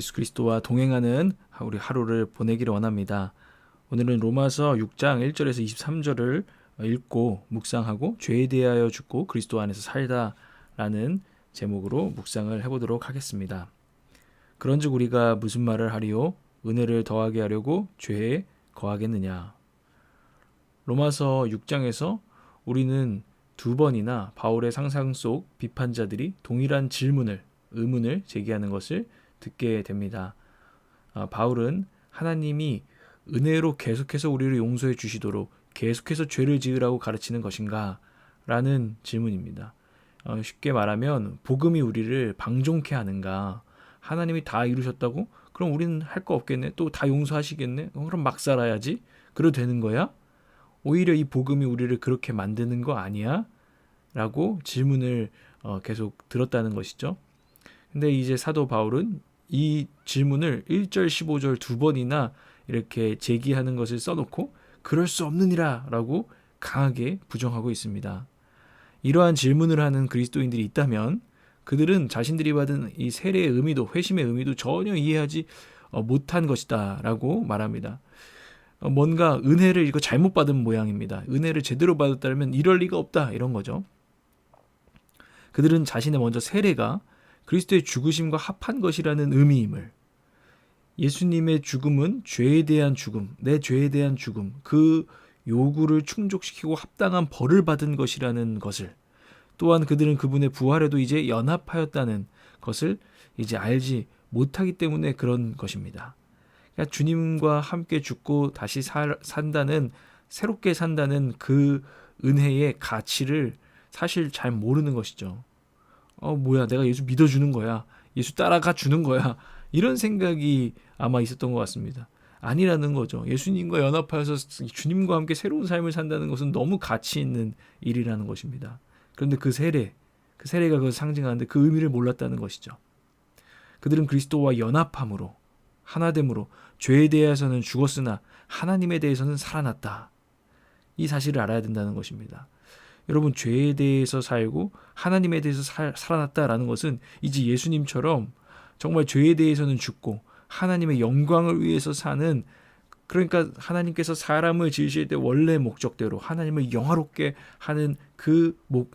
예수 그리스도와 동행하는 우리 하루를 보내기를 원합니다. 오늘은 로마서 6장 1절에서 23절을 읽고 묵상하고 죄에 대하여 죽고 그리스도 안에서 살다라는 제목으로 묵상을 해보도록 하겠습니다. 그런즉 우리가 무슨 말을 하리요? 은혜를 더하게 하려고 죄에 거하겠느냐? 로마서 6장에서 우리는 두 번이나 바울의 상상 속 비판자들이 동일한 의문을 제기하는 것을 듣게 됩니다. 바울은 하나님이 은혜로 계속해서 우리를 용서해 주시도록 계속해서 죄를 지으라고 가르치는 것인가? 라는 질문입니다. 쉽게 말하면 복음이 우리를 방종케 하는가? 하나님이 다 이루셨다고? 그럼 우리는 할 거 없겠네? 또 다 용서하시겠네? 그럼 막 살아야지? 그래도 되는 거야? 오히려 이 복음이 우리를 그렇게 만드는 거 아니야? 라고 질문을 계속 들었다는 것이죠. 근데 이제 사도 바울은 이 질문을 1절 15절 두 번이나 이렇게 제기하는 것을 써놓고 그럴 수 없느니라 라고 강하게 부정하고 있습니다. 이러한 질문을 하는 그리스도인들이 있다면 그들은 자신들이 받은 이 세례의 의미도 회심의 의미도 전혀 이해하지 못한 것이다 라고 말합니다. 뭔가 은혜를 이거 잘못 받은 모양입니다. 은혜를 제대로 받았다면 이럴 리가 없다 이런 거죠. 그들은 자신의 먼저 세례가 그리스도의 죽으심과 합한 것이라는 의미임을, 예수님의 죽음은 죄에 대한 죽음, 내 죄에 대한 죽음, 그 요구를 충족시키고 합당한 벌을 받은 것이라는 것을, 또한 그들은 그분의 부활에도 이제 연합하였다는 것을 이제 알지 못하기 때문에 그런 것입니다. 그러니까 주님과 함께 죽고 다시 새롭게 산다는 그 은혜의 가치를 사실 잘 모르는 것이죠. 뭐야, 내가 예수 믿어주는 거야, 예수 따라가 주는 거야, 이런 생각이 아마 있었던 것 같습니다. 아니라는 거죠. 예수님과 연합하여서 주님과 함께 새로운 삶을 산다는 것은 너무 가치 있는 일이라는 것입니다. 그런데 그 세례가 그것을 상징하는데 그 의미를 몰랐다는 것이죠. 그들은 그리스도와 연합함으로, 하나됨으로 죄에 대해서는 죽었으나 하나님에 대해서는 살아났다, 이 사실을 알아야 된다는 것입니다. 여러분, 죄에 대해서 살고 하나님에 대해서 살아났다라는 것은 이제 예수님처럼 정말 죄에 대해서는 죽고 하나님의 영광을 위해서 사는, 그러니까 하나님께서 사람을 지으실 때 원래 목적대로 하나님을 영화롭게 하는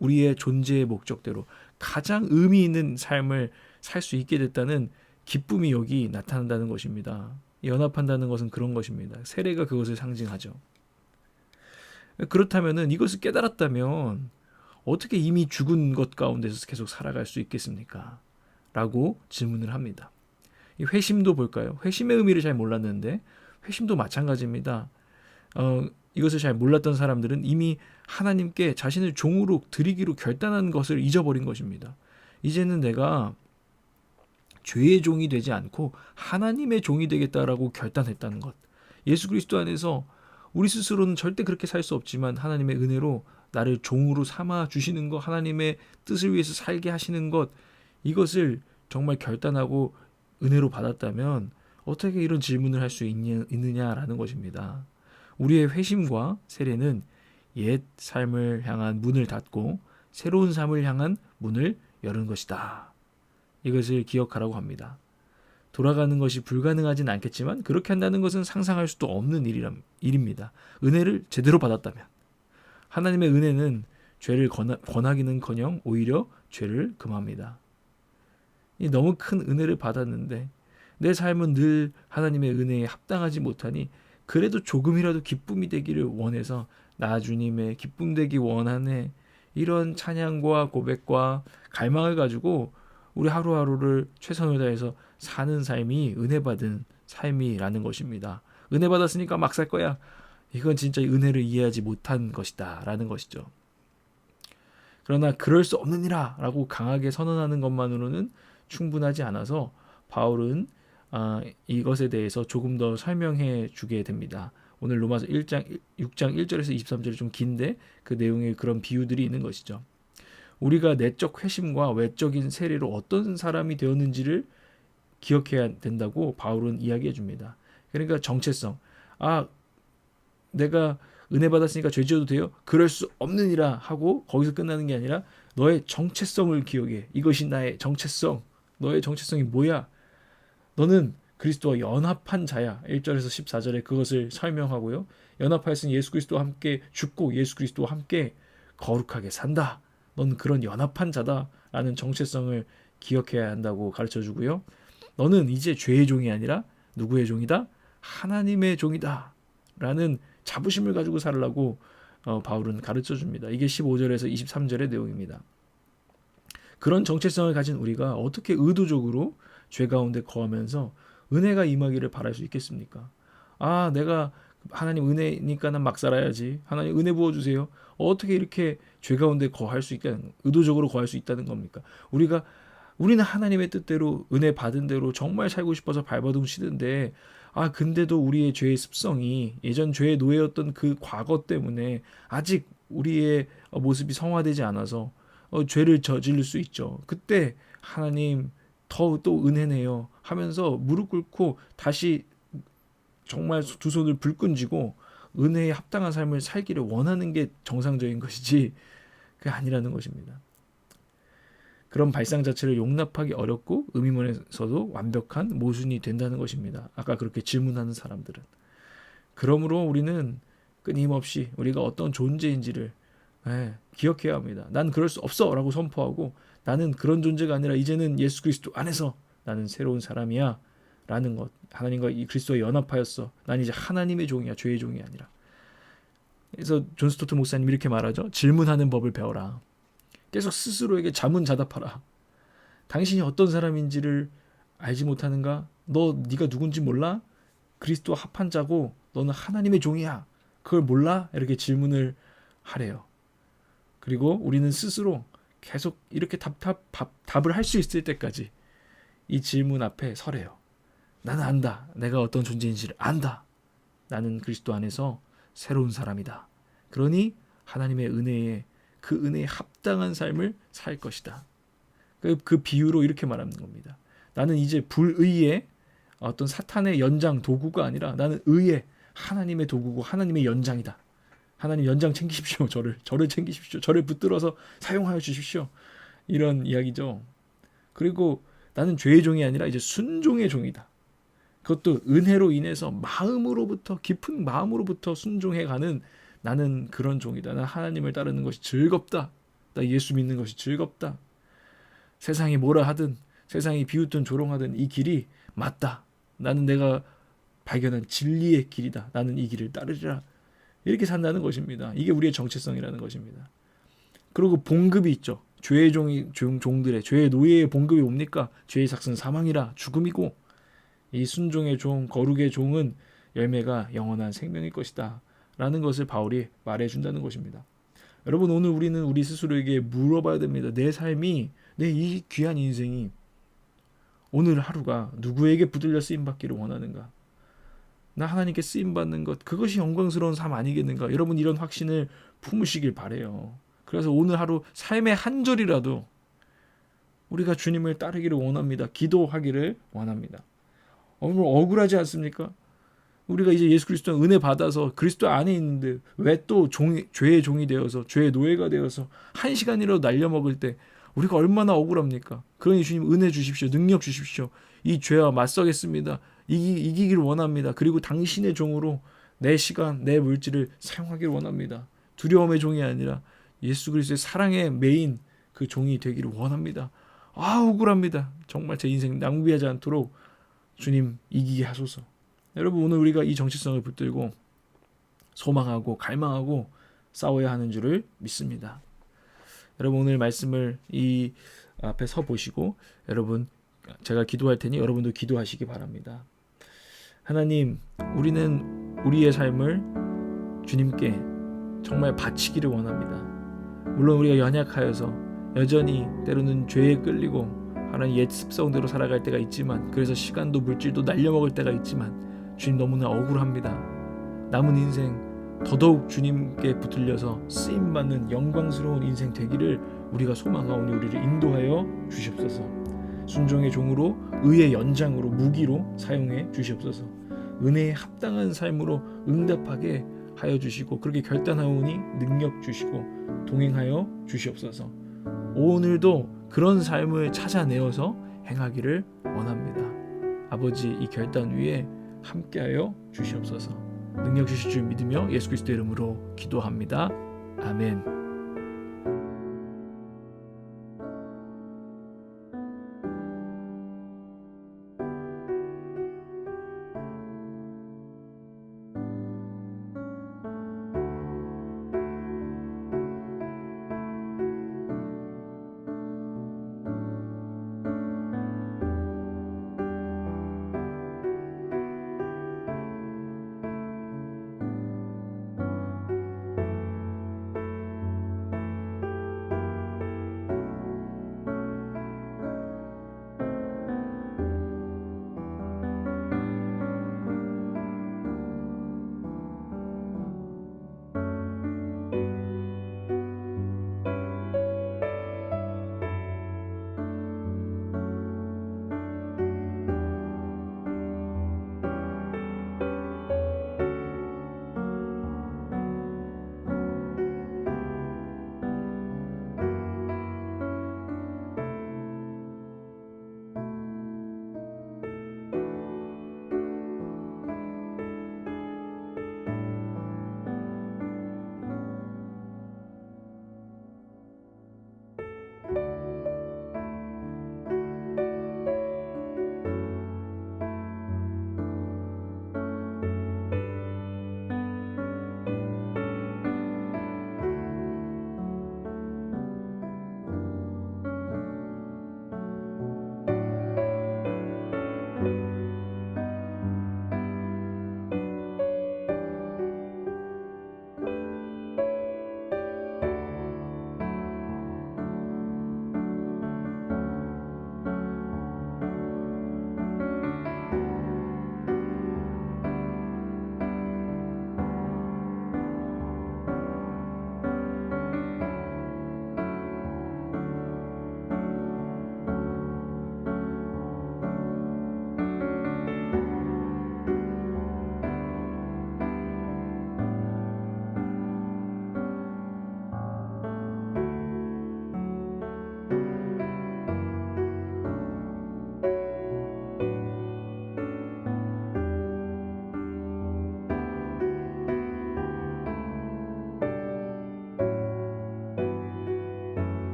우리의 존재의 목적대로 가장 의미 있는 삶을 살 수 있게 됐다는 기쁨이 여기 나타난다는 것입니다. 연합한다는 것은 그런 것입니다. 세례가 그것을 상징하죠. 그렇다면은, 이것을 깨달았다면 어떻게 이미 죽은 것 가운데서 계속 살아갈 수 있겠습니까? 라고 질문을 합니다. 이 회심도 볼까요? 회심의 의미를 잘 몰랐는데 회심도 마찬가지입니다. 이것을 잘 몰랐던 사람들은 이미 하나님께 자신을 종으로 드리기로 결단한 것을 잊어버린 것입니다. 이제는 내가 죄의 종이 되지 않고 하나님의 종이 되겠다라고 결단했다는 것. 예수 그리스도 안에서 우리 스스로는 절대 그렇게 살 수 없지만 하나님의 은혜로 나를 종으로 삼아 주시는 것, 하나님의 뜻을 위해서 살게 하시는 것, 이것을 정말 결단하고 은혜로 받았다면 어떻게 이런 질문을 할 수 있느냐라는 것입니다. 우리의 회심과 세례는 옛 삶을 향한 문을 닫고 새로운 삶을 향한 문을 여는 것이다. 이것을 기억하라고 합니다. 돌아가는 것이 불가능하진 않겠지만 그렇게 한다는 것은 상상할 수도 없는 일입니다. 은혜를 제대로 받았다면. 하나님의 은혜는 죄를 권하기는커녕 오히려 죄를 금합니다. 너무 큰 은혜를 받았는데 내 삶은 늘 하나님의 은혜에 합당하지 못하니 그래도 조금이라도 기쁨이 되기를 원해서 나 주님의 기쁨 되기 원하네, 이런 찬양과 고백과 갈망을 가지고 우리 하루하루를 최선을 다해서 사는 삶이 은혜받은 삶이라는 것입니다. 은혜 받았으니까 막 살 거야, 이건 진짜 은혜를 이해하지 못한 것이다 라는 것이죠. 그러나 그럴 수 없느니라 라고 강하게 선언하는 것만으로는 충분하지 않아서 바울은 이것에 대해서 조금 더 설명해 주게 됩니다. 오늘 로마서 6장 1절에서 23절이 좀 긴데 그 내용에 그런 비유들이 있는 것이죠. 우리가 내적 회심과 외적인 세례로 어떤 사람이 되었는지를 기억해야 된다고 바울은 이야기해 줍니다. 그러니까 정체성. 내가 은혜 받았으니까 죄 지어도 돼요? 그럴 수 없느니라 하고 거기서 끝나는 게 아니라 너의 정체성을 기억해. 이것이 나의 정체성. 너의 정체성이 뭐야? 너는 그리스도와 연합한 자야. 1절에서 14절에 그것을 설명하고요. 연합하였으니 예수 그리스도와 함께 죽고 예수 그리스도와 함께 거룩하게 산다. 넌 그런 연합한 자다라는 정체성을 기억해야 한다고 가르쳐주고요. 너는 이제 죄의 종이 아니라 누구의 종이다? 하나님의 종이다. 라는 자부심을 가지고 살라고 바울은 가르쳐줍니다. 이게 15절에서 23절의 내용입니다. 그런 정체성을 가진 우리가 어떻게 의도적으로 죄 가운데 거하면서 은혜가 임하기를 바랄 수 있겠습니까? 내가 하나님 은혜니까 난 막 살아야지. 하나님 은혜 부어주세요. 어떻게 이렇게 죄 가운데 거할 수 있다는, 의도적으로 거할 수 있다는 겁니까? 우리는 하나님의 뜻대로 은혜 받은 대로 정말 살고 싶어서 발버둥 치는데 근데도 우리의 죄의 습성이 예전 죄의 노예였던 그 과거 때문에 아직 우리의 모습이 성화되지 않아서 죄를 저지를 수 있죠. 그때 하나님 더 또 은혜네요 하면서 무릎 꿇고 다시 정말 두 손을 불끈 쥐고 은혜에 합당한 삶을 살기를 원하는 게 정상적인 것이지 그게 아니라는 것입니다. 그런 발상 자체를 용납하기 어렵고 의미문에서도 완벽한 모순이 된다는 것입니다. 아까 그렇게 질문하는 사람들은. 그러므로 우리는 끊임없이 우리가 어떤 존재인지를 기억해야 합니다. 난 그럴 수 없어 라고 선포하고 나는 그런 존재가 아니라 이제는 예수 그리스도 안에서 나는 새로운 사람이야 라는 것. 하나님과 이 그리스도에 연합하였어. 난 이제 하나님의 종이야. 죄의 종이 아니라. 그래서 존 스토트 목사님 이렇게 말하죠. 질문하는 법을 배워라. 계속 스스로에게 자문자답하라. 당신이 어떤 사람인지를 알지 못하는가? 네가 누군지 몰라? 그리스도와 합한 자고 너는 하나님의 종이야. 그걸 몰라? 이렇게 질문을 하래요. 그리고 우리는 스스로 계속 이렇게 답을 할 수 있을 때까지 이 질문 앞에 서래요. 나는 안다. 내가 어떤 존재인지를 안다. 나는 그리스도 안에서 새로운 사람이다. 그러니 하나님의 은혜에 그 은혜에 합당한 삶을 살 것이다. 그 비유로 이렇게 말하는 겁니다. 나는 이제 불의의 어떤 사탄의 연장 도구가 아니라 나는 의의 하나님의 도구고 하나님의 연장이다. 하나님 연장 챙기십시오. 저를 챙기십시오. 저를 붙들어서 사용하여 주십시오. 이런 이야기죠. 그리고 나는 죄의 종이 아니라 이제 순종의 종이다. 그것도 은혜로 인해서 깊은 마음으로부터 순종해가는 나는 그런 종이다. 나는 하나님을 따르는 것이 즐겁다. 나 예수 믿는 것이 즐겁다. 세상이 뭐라 하든 세상이 비웃든 조롱하든 이 길이 맞다. 나는 내가 발견한 진리의 길이다. 나는 이 길을 따르리라. 이렇게 산다는 것입니다. 이게 우리의 정체성이라는 것입니다. 그리고 봉급이 있죠. 죄의 종들의 죄의 노예의 봉급이 뭡니까? 죄의 삭은 사망이라 죽음이고 이 순종의 종, 거룩의 종은 열매가 영원한 생명일 것이다. 라는 것을 바울이 말해준다는 것입니다. 여러분 오늘 우리는 우리 스스로에게 물어봐야 됩니다. 내 삶이 내 이 귀한 인생이 오늘 하루가 누구에게 붙들려 쓰임받기를 원하는가? 나 하나님께 쓰임받는 것 그것이 영광스러운 삶 아니겠는가? 여러분 이런 확신을 품으시길 바래요. 그래서 오늘 하루 삶의 한 절이라도 우리가 주님을 따르기를 원합니다. 기도하기를 원합니다. 억울하지 않습니까? 우리가 이제 예수 그리스도 은혜 받아서 그리스도 안에 있는데 왜 또 죄의 종이 되어서 죄의 노예가 되어서 한 시간이라도 날려먹을 때 우리가 얼마나 억울합니까? 그러니 주님 은혜 주십시오. 능력 주십시오. 이 죄와 맞서겠습니다. 이기기를 원합니다. 그리고 당신의 종으로 내 시간, 내 물질을 사용하기를 원합니다. 두려움의 종이 아니라 예수 그리스도의 사랑의 메인 그 종이 되기를 원합니다. 억울합니다. 정말 제 인생 낭비하지 않도록 주님 이기게 하소서. 여러분 오늘 우리가 이 정체성을 붙들고 소망하고 갈망하고 싸워야 하는 줄을 믿습니다. 여러분 오늘 말씀을 이 앞에 서 보시고 여러분 제가 기도할 테니 여러분도 기도하시기 바랍니다. 하나님 우리는 우리의 삶을 주님께 정말 바치기를 원합니다. 물론 우리가 연약하여서 여전히 때로는 죄에 끌리고 하나님 옛 습성대로 살아갈 때가 있지만 그래서 시간도 물질도 날려먹을 때가 있지만 주님 너무나 억울합니다. 남은 인생 더더욱 주님께 붙들려서 쓰임받는 영광스러운 인생 되기를 우리가 소망하오니 우리를 인도하여 주시옵소서. 순종의 종으로 의의 연장으로 무기로 사용해 주시옵소서. 은혜에 합당한 삶으로 응답하게 하여 주시고 그렇게 결단하오니 능력 주시고 동행하여 주시옵소서. 오늘도 그런 삶을 찾아내어서 행하기를 원합니다. 아버지 이 결단 위에 함께하여 주시옵소서. 능력 주실 줄 믿으며 예수 그리스도 이름으로 기도합니다. 아멘.